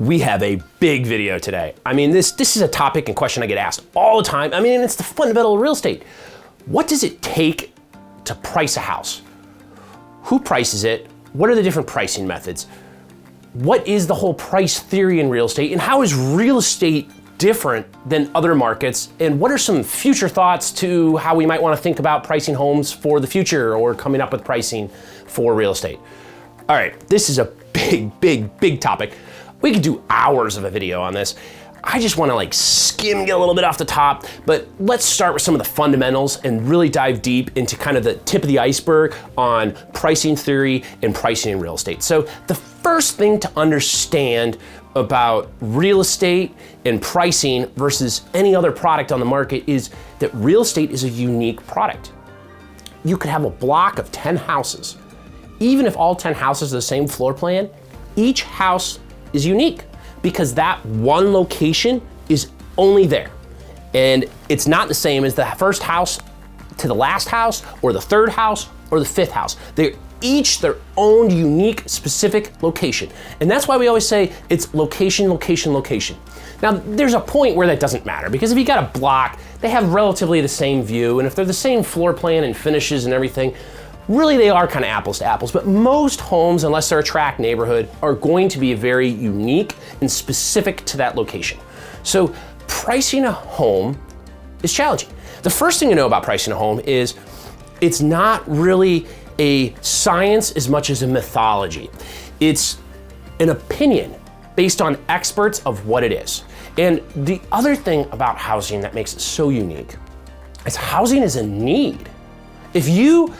We have a big video today. I mean, this is a topic and question I get asked all the time. I mean, it's the fundamental of real estate. What does it take to price a house? Who prices it? What are the different pricing methods? What is the whole price theory in real estate? And how is real estate different than other markets? And what are some future thoughts to how we might want to think about pricing homes for the future or coming up with pricing for real estate? All right, this is a big topic. We could do hours of a video on this. I just want to get a little bit off the top, but let's start with some of the fundamentals and really dive deep into kind of the tip of the iceberg on pricing theory and pricing in real estate. So the first thing to understand about real estate and pricing versus any other product on the market is that real estate is a unique product. You could have a block of 10 houses. Even if all 10 houses are the same floor plan, each house is unique because that one location is only there. And it's not the same as the first house to the last house or the third house or the fifth house. They're each their own unique specific location. And that's why we always say it's location, location, location. Now there's a point where that doesn't matter because if you got a block, they have relatively the same view. And if they're the same floor plan and finishes and everything, really, they are kind of apples to apples, but most homes, unless they're a tract neighborhood, are going to be very unique and specific to that location. So pricing a home is challenging. The first thing to know about pricing a home is it's not really a science as much as a mythology. It's an opinion based on experts of what it is. And the other thing about housing that makes it so unique is housing is a need. If you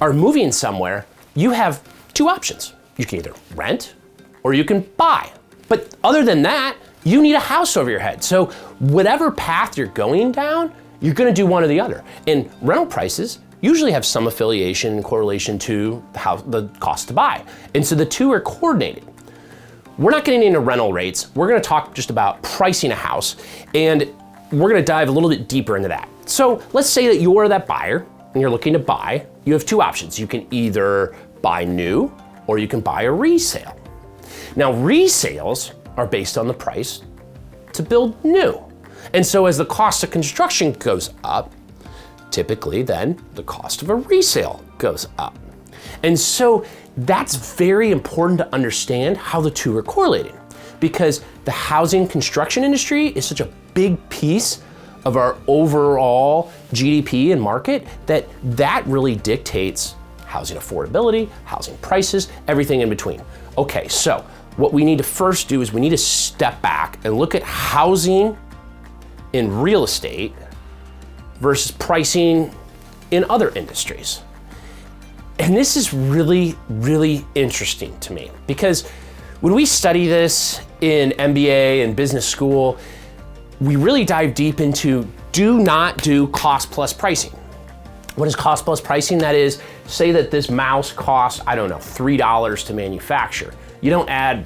are moving somewhere, you have two options. You can either rent or you can buy. But other than that, you need a house over your head. So whatever path you're going down, you're gonna do one or the other. And rental prices usually have some affiliation and correlation to the cost to buy. And so the two are coordinated. We're not getting into rental rates. We're gonna talk just about pricing a house, and we're gonna dive a little bit deeper into that. So let's say that you're that buyer and you're looking to buy. You have two options. You can either buy new or you can buy a resale. Now, resales are based on the price to build new. And so as the cost of construction goes up, typically then the cost of a resale goes up. And so that's very important to understand how the two are correlated, because the housing construction industry is such a big piece of our overall GDP and market that really dictates housing affordability, housing prices, everything in between. Okay, so what we need to first do is we need to step back and look at housing in real estate versus pricing in other industries. And this is really interesting to me because when we study this in MBA and business school, we really dive deep into do not do cost plus pricing. What is cost plus pricing? That is, say that this mouse costs, I don't know, $3 to manufacture. You don't add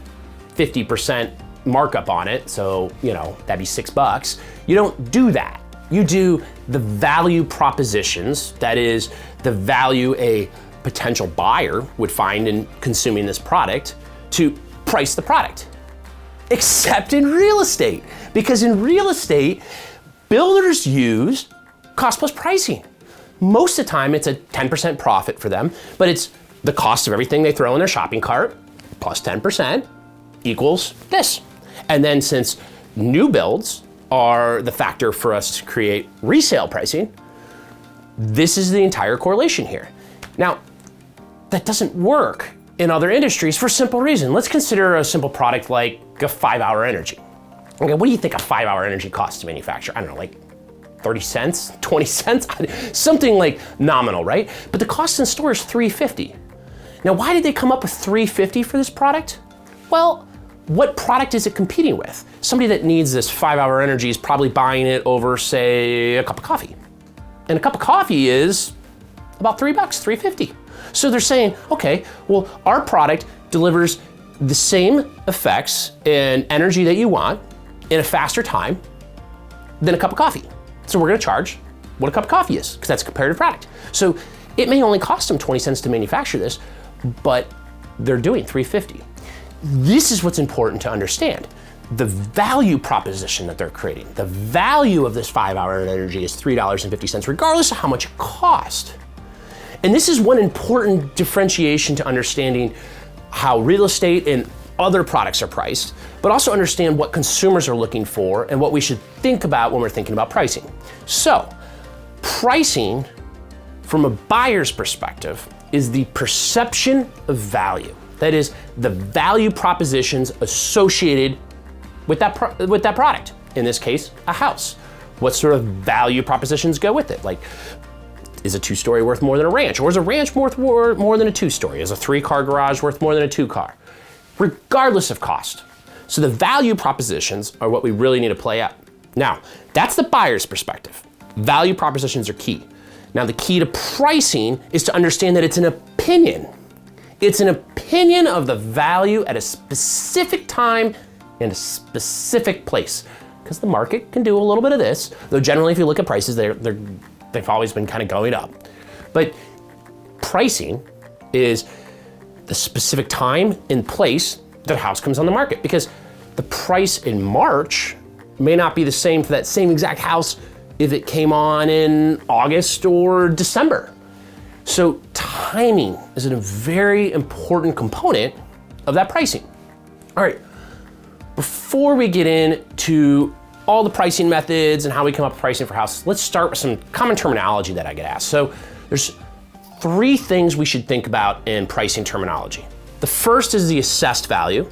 50% markup on it, so that'd be $6. You don't do that. You do the value propositions, that is the value a potential buyer would find in consuming this product, to price the product. Except in real estate, because in real estate, builders use cost plus pricing. Most of the time, it's a 10% profit for them, but it's the cost of everything they throw in their shopping cart plus 10% equals this. And then since new builds are the factor for us to create resale pricing, this is the entire correlation here. Now, that doesn't work in other industries for a simple reason. Let's consider a simple product like a 5-hour energy. Okay, what do you think a 5-hour energy costs to manufacture? I don't know, like 30 cents, 20 cents, something like nominal, right? But the cost in store is $3.50. Now, why did they come up with $3.50 for this product? Well, what product is it competing with? Somebody that needs this 5-hour energy is probably buying it over, say, a cup of coffee. And a cup of coffee is about $3, $3.50. So they're saying, okay, well, our product delivers the same effects and energy that you want in a faster time than a cup of coffee. So we're gonna charge what a cup of coffee is, because that's a comparative product. So it may only cost them 20 cents to manufacture this, but they're doing $3.50. this is what's important to understand. The value proposition that they're creating. The value of this 5-hour energy is $3.50, regardless of how much it costs. And this is one important differentiation to understanding how real estate and other products are priced, but also understand what consumers are looking for and what we should think about when we're thinking about pricing. So, pricing from a buyer's perspective is the perception of value. That is, the value propositions associated with that product. In this case, a house. What sort of value propositions go with it? Like, is a 2-story worth more than a ranch? Or is a ranch worth more than a 2-story? Is a 3-car garage worth more than a 2-car? Regardless of cost. So the value propositions are what we really need to play out. Now, that's the buyer's perspective. Value propositions are key. Now, the key to pricing is to understand that it's an opinion. It's an opinion of the value at a specific time in a specific place. Because the market can do a little bit of this, though generally if you look at prices, they've always been kind of going up. But pricing is the specific time and place that a house comes on the market, because the price in March may not be the same for that same exact house if it came on in August or December. So timing is a very important component of that pricing. All right, before we get into all the pricing methods and how we come up with pricing for houses, let's start with some common terminology that I get asked. So there's 3 things we should think about in pricing terminology. The first is the assessed value.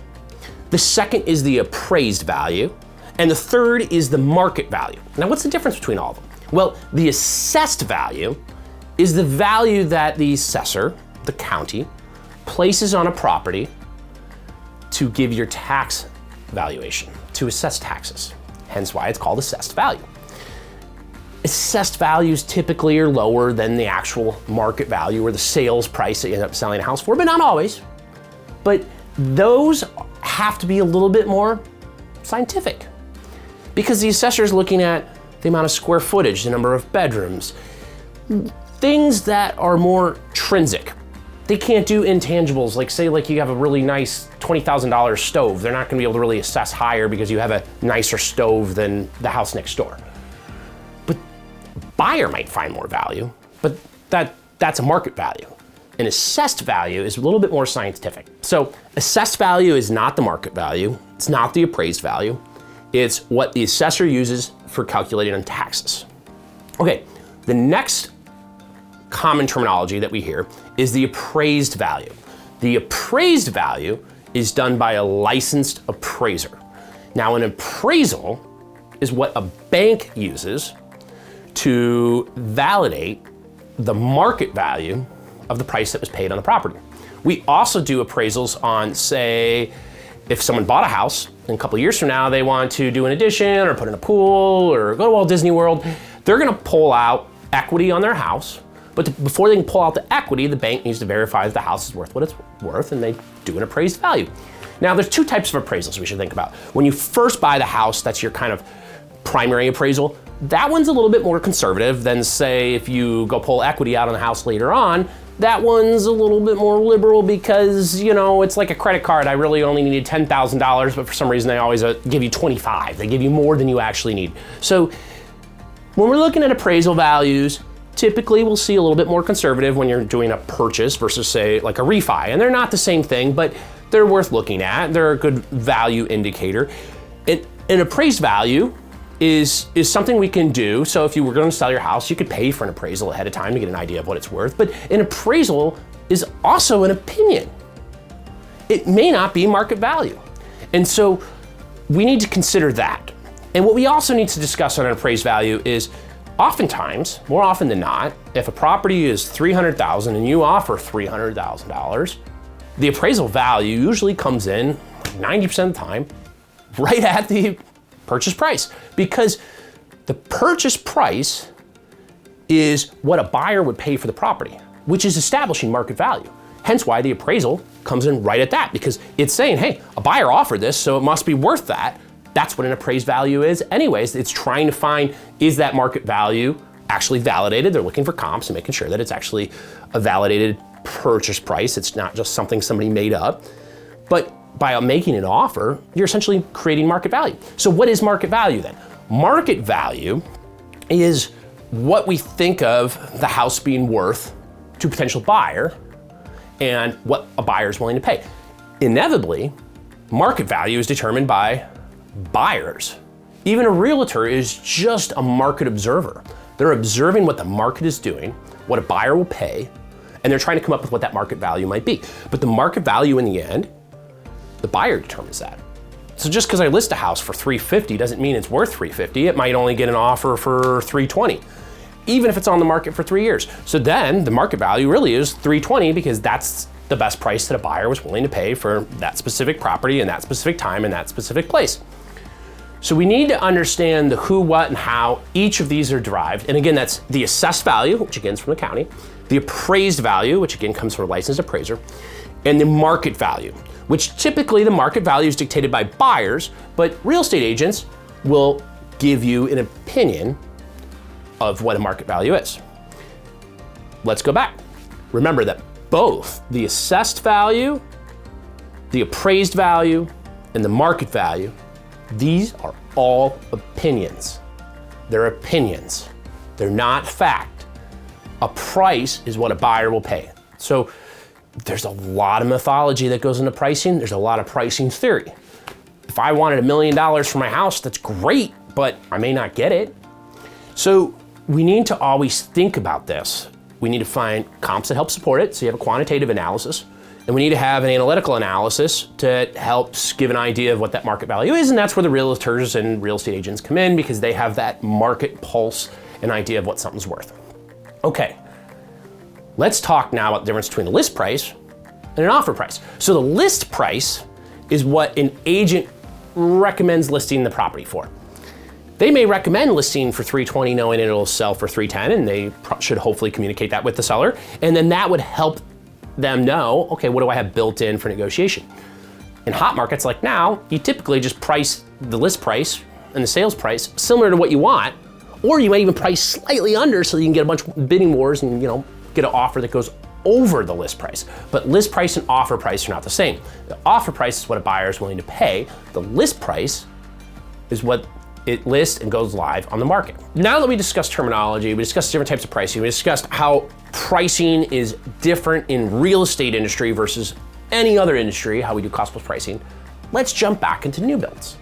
The second is the appraised value. And the third is the market value. Now, what's the difference between all of them? Well, the assessed value is the value that the assessor, the county, places on a property to give your tax valuation, to assess taxes. Hence why it's called assessed value. Assessed values typically are lower than the actual market value or the sales price that you end up selling a house for, but not always. But those have to be a little bit more scientific, because the assessor is looking at the amount of square footage, the number of bedrooms, things that are more intrinsic. They can't do intangibles, like say like you have a really nice $20,000 stove. They're not gonna be able to really assess higher because you have a nicer stove than the house next door. But buyer might find more value, but that's a market value. An assessed value is a little bit more scientific. So assessed value is not the market value. It's not the appraised value. It's what the assessor uses for calculating on taxes. Okay, the next common terminology that we hear is the appraised value. The appraised value is done by a licensed appraiser. Now, an appraisal is what a bank uses to validate the market value of the price that was paid on the property. We also do appraisals on, say, if someone bought a house and a couple of years from now they want to do an addition or put in a pool or go to Walt Disney World, they're gonna pull out equity on their house. But before they can pull out the equity, the bank needs to verify that the house is worth what it's worth, and they do an appraised value. Now, there's 2 types of appraisals we should think about. When you first buy the house, that's your kind of primary appraisal. That one's a little bit more conservative than, say, if you go pull equity out on the house later on. That one's a little bit more liberal because, you know, it's like a credit card. I really only needed $10,000, but for some reason they always give you 25. They give you more than you actually need. So when we're looking at appraisal values, typically we'll see a little bit more conservative when you're doing a purchase versus, say, like a refi. And they're not the same thing, but they're worth looking at. They're a good value indicator. An appraised value is something we can do. So if you were going to sell your house, you could pay for an appraisal ahead of time to get an idea of what it's worth. But an appraisal is also an opinion. It may not be market value. And so we need to consider that. And what we also need to discuss on an appraised value is oftentimes, more often than not, if a property is $300,000 and you offer $300,000, the appraisal value usually comes in 90% of the time right at the purchase price, because the purchase price is what a buyer would pay for the property, which is establishing market value. Hence why the appraisal comes in right at that, because it's saying, hey, a buyer offered this, so it must be worth that. That's what an appraised value is anyways. It's trying to find, is that market value actually validated? They're looking for comps and making sure that it's actually a validated purchase price. It's not just something somebody made up. But by making an offer, you're essentially creating market value. So what is market value then? Market value is what we think of the house being worth to a potential buyer and what a buyer is willing to pay. Inevitably, market value is determined by buyers. Even a realtor is just a market observer. They're observing what the market is doing, what a buyer will pay, and they're trying to come up with what that market value might be. But the market value in the end, the buyer determines that. So just because I list a house for $350 doesn't mean it's worth $350. It might only get an offer for $320, even if it's on the market for 3 years. So then the market value really is $320 because that's the best price that a buyer was willing to pay for that specific property in that specific time in that specific place. So we need to understand the who, what, and how each of these are derived. And again, that's the assessed value, which again is from the county, the appraised value, which again comes from a licensed appraiser, and the market value, which typically the market value is dictated by buyers, but real estate agents will give you an opinion of what a market value is. Let's go back. Remember that both the assessed value, the appraised value, and the market value, these are all opinions. They're opinions. They're not fact. A price is what a buyer will pay. So there's a lot of mythology that goes into pricing. There's a lot of pricing theory. If I wanted $1 million for my house, that's great, but I may not get it. So we need to always think about this. We need to find comps that help support it. So you have a quantitative analysis, and we need to have an analytical analysis to help give an idea of what that market value is. And that's where the realtors and real estate agents come in because they have that market pulse and idea of what something's worth. Okay. Let's talk now about the difference between a list price and an offer price. So the list price is what an agent recommends listing the property for. They may recommend listing for $320 knowing it'll sell for $310, and they should hopefully communicate that with the seller. And then that would help them know, okay, what do I have built in for negotiation? In hot markets like now, you typically just price the list price and the sales price similar to what you want, or you might even price slightly under so you can get a bunch of bidding wars and get an offer that goes over the list price. But list price and offer price are not the same. The offer price is what a buyer is willing to pay. The list price is what it lists and goes live on the market. Now that we discussed terminology, we discussed different types of pricing, we discussed how pricing is different in real estate industry versus any other industry, how we do cost plus pricing, let's jump back into new builds.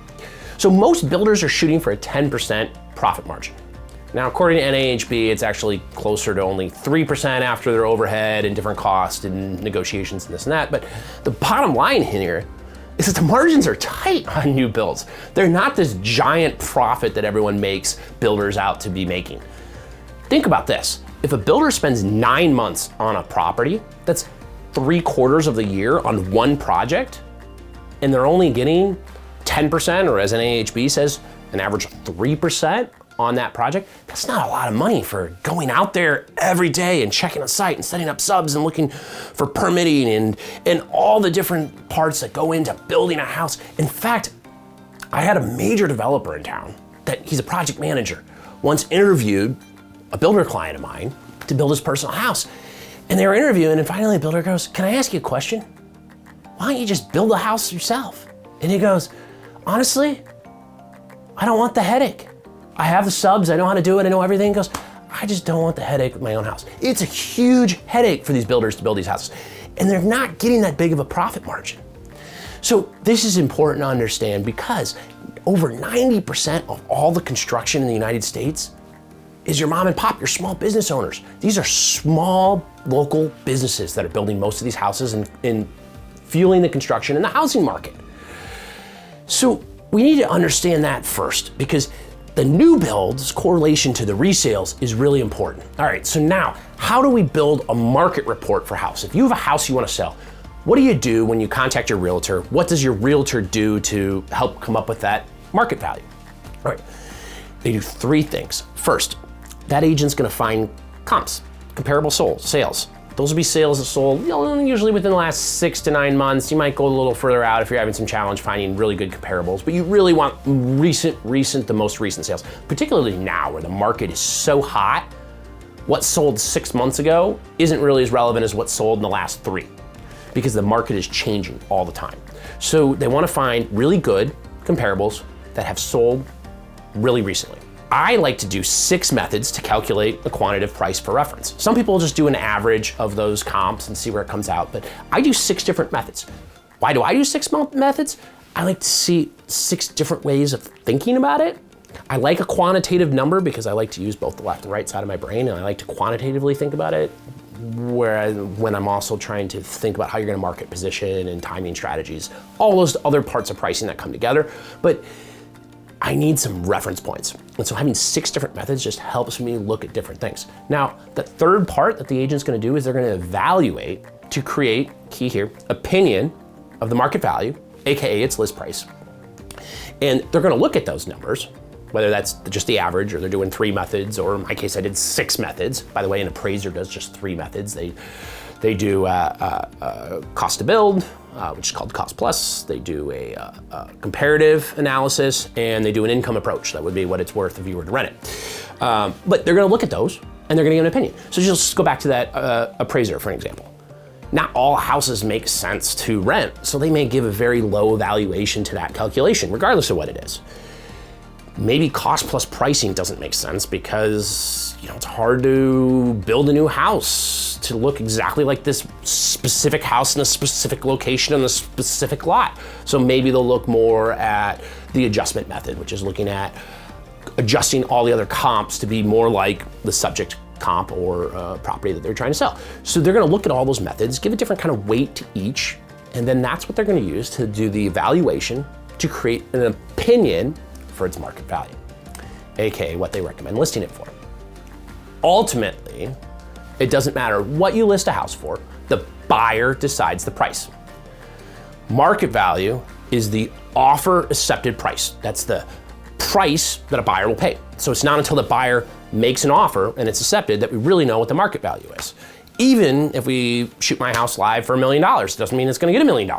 So most builders are shooting for a 10% profit margin. Now, according to NAHB, it's actually closer to only 3% after their overhead and different costs and negotiations and this and that. But the bottom line here is that the margins are tight on new builds. They're not this giant profit that everyone makes builders out to be making. Think about this. If a builder spends 9 months on a property, that's 3/4 of the year on one project, and they're only getting 10%, or as NAHB says, an average of 3% on that project, that's not a lot of money for going out there every day and checking a site and setting up subs and looking for permitting and all the different parts that go into building a house. In fact, I had a major developer in town that he's a project manager, once interviewed a builder client of mine to build his personal house. And they were interviewing, and finally the builder goes, "Can I ask you a question? Why don't you just build the house yourself?" And he goes, "Honestly, I don't want the headache. I have the subs, I know how to do it, I know everything." He goes, "I just don't want the headache of my own house." It's a huge headache for these builders to build these houses, and they're not getting that big of a profit margin. So this is important to understand because over 90% of all the construction in the United States is your mom and pop, your small business owners. These are small local businesses that are building most of these houses and fueling the construction in the housing market. So we need to understand that first, because the new build's correlation to the resales is really important. All right, so now, how do we build a market report for a house? If you have a house you want to sell, what do you do when you contact your realtor? What does your realtor do to help come up with that market value? All right, they do 3 things. First, that agent's gonna find comps, comparable sales. Those will be sales that sold usually within the last 6 to 9 months. You might go a little further out if you're having some challenge finding really good comparables, but you really want the most recent sales, particularly now where the market is so hot. What sold 6 months ago isn't really as relevant as what sold in the last 3, because the market is changing all the time. So they want to find really good comparables that have sold really recently. I like to do 6 methods to calculate a quantitative price for reference. Some people just do an average of those comps and see where it comes out, but I do 6 different methods. Why do I use 6 methods? I like to see 6 different ways of thinking about it. I like a quantitative number because I like to use both the left and right side of my brain, and I like to quantitatively think about it, whereas when I'm also trying to think about how you're gonna market position and timing strategies, all those other parts of pricing that come together. But I need some reference points. And so having 6 different methods just helps me look at different things. Now, the third part that the agent's gonna do is they're gonna evaluate to create, key here, opinion of the market value, AKA its list price. And they're gonna look at those numbers, whether that's just the average or they're doing 3 methods, or in my case, I did 6 methods. By the way, an appraiser does just 3 methods. They do cost to build, which is called cost plus. They do a comparative analysis, and they do an income approach. That would be what it's worth if you were to rent it. But they're gonna look at those, and they're gonna give an opinion. So just go back to that appraiser for an example. Not all houses make sense to rent, so they may give a very low valuation to that calculation, regardless of what it is. Maybe cost plus pricing doesn't make sense because it's hard to build a new house to look exactly like this specific house in a specific location on a specific lot. So maybe they'll look more at the adjustment method, which is looking at adjusting all the other comps to be more like the subject comp or property that they're trying to sell. So they're gonna look at all those methods, give a different kind of weight to each, and then that's what they're gonna use to do the evaluation to create an opinion for its market value, AKA what they recommend listing it for. Ultimately, it doesn't matter what you list a house for, the buyer decides the price. Market value is the offer accepted price. That's the price that a buyer will pay. So it's not until the buyer makes an offer and it's accepted that we really know what the market value is. Even if we shoot my house live for $1 million, it doesn't mean it's gonna get $1 million.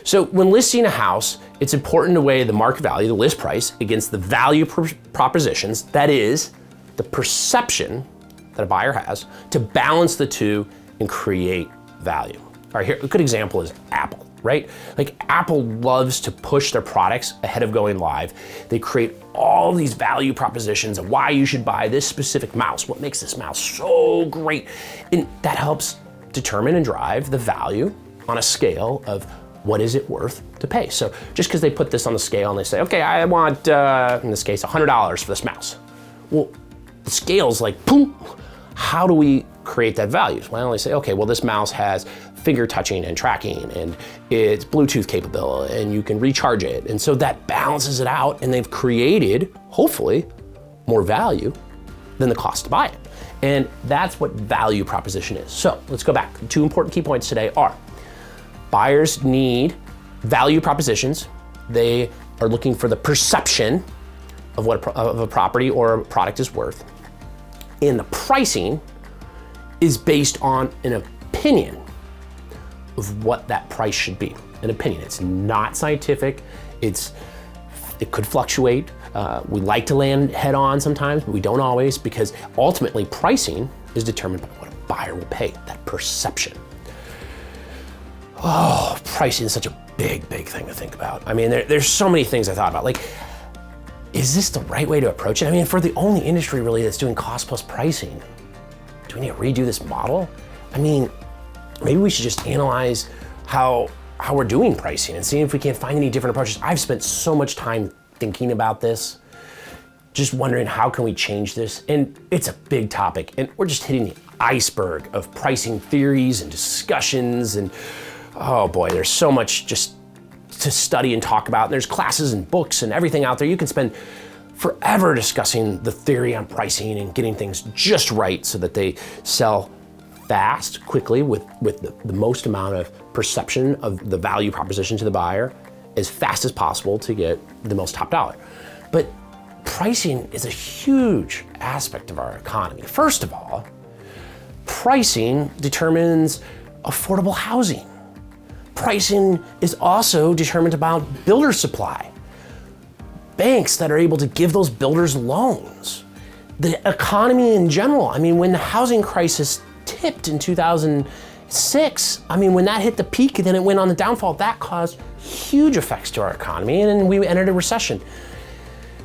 So when listing a house, it's important to weigh the market value, the list price, against the value propositions, that is, the perception that a buyer has, to balance the two and create value. All right, here, a good example is Apple, right? Like Apple loves to push their products ahead of going live. They create all these value propositions of why you should buy this specific mouse, what makes this mouse so great. And that helps determine and drive the value on a scale of what is it worth to pay. So just because they put this on the scale and they say, okay, I want, in this case, $100 for this mouse. Well, the scale's like, boom, how do we create that value? Well, they say, okay, well, this mouse has finger touching and tracking, and it's Bluetooth capable, and you can recharge it. And so that balances it out, and they've created, hopefully, more value than the cost to buy it. And that's what value proposition is. So let's go back. 2 important key points today are: buyers need value propositions. They are looking for the perception of what a property or a product is worth. And the pricing is based on an opinion of what that price should be. An opinion. It's not scientific. It could fluctuate. We like to land head on sometimes, but we don't always, because ultimately pricing is determined by what a buyer will pay, that perception. Oh, pricing is such a big thing to think about. I mean, there's so many things I thought about. Like, is this the right way to approach it? I mean, if we're the only industry really that's doing cost plus pricing, do we need to redo this model? I mean, maybe we should just analyze how we're doing pricing and see if we can't find any different approaches. I've spent so much time thinking about this, just wondering how can we change this? And it's a big topic, and we're just hitting the iceberg of pricing theories and discussions, and oh boy, there's so much just to study and talk about. And there's classes and books and everything out there. You can spend forever discussing the theory on pricing and getting things just right so that they sell fast, quickly, with the most amount of perception of the value proposition to the buyer, as fast as possible to get the most top dollar. But pricing is a huge aspect of our economy. First of all, pricing determines affordable housing. Pricing is also determined about builder supply. Banks that are able to give those builders loans. The economy in general. I mean, when the housing crisis tipped in 2006, I mean, when that hit the peak and then it went on the downfall, that caused huge effects to our economy, and we entered a recession.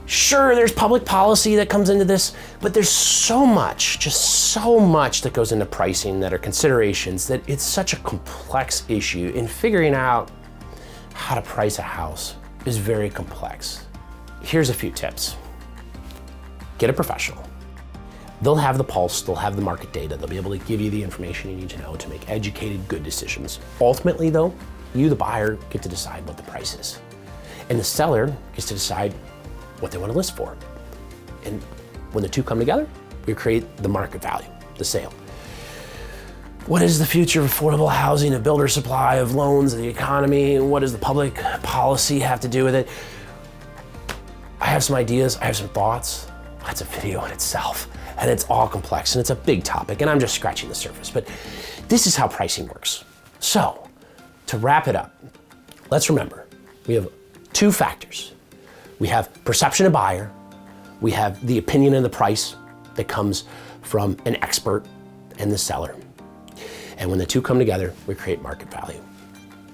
Sure, there's public policy that comes into this, but there's so much, just so much that goes into pricing that are considerations that it's such a complex issue, and figuring out how to price a house is very complex. Here's a few tips. Get a professional. They'll have the pulse, they'll have the market data, they'll be able to give you the information you need to know to make educated, good decisions. Ultimately though, you, the buyer, get to decide what the price is. And the seller gets to decide what they want to list for. And when the two come together, we create the market value, the sale. What is the future of affordable housing, of builder supply, of loans, of the economy, and what does the public policy have to do with it? I have some ideas, I have some thoughts. That's a video in itself, and it's all complex, and it's a big topic, and I'm just scratching the surface, but this is how pricing works. So, to wrap it up, let's remember, we have two factors. We have perception of buyer, we have the opinion and the price that comes from an expert and the seller. And when the two come together, we create market value.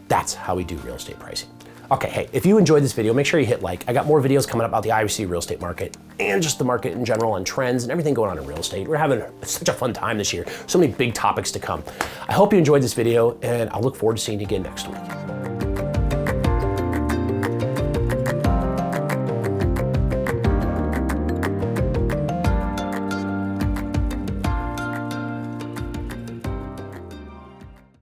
That's how we do real estate pricing. Okay, hey, if you enjoyed this video, make sure you hit like. I got more videos coming up about the IBC real estate market and just the market in general and trends and everything going on in real estate. We're having such a fun time this year. So many big topics to come. I hope you enjoyed this video, and I'll look forward to seeing you again next week.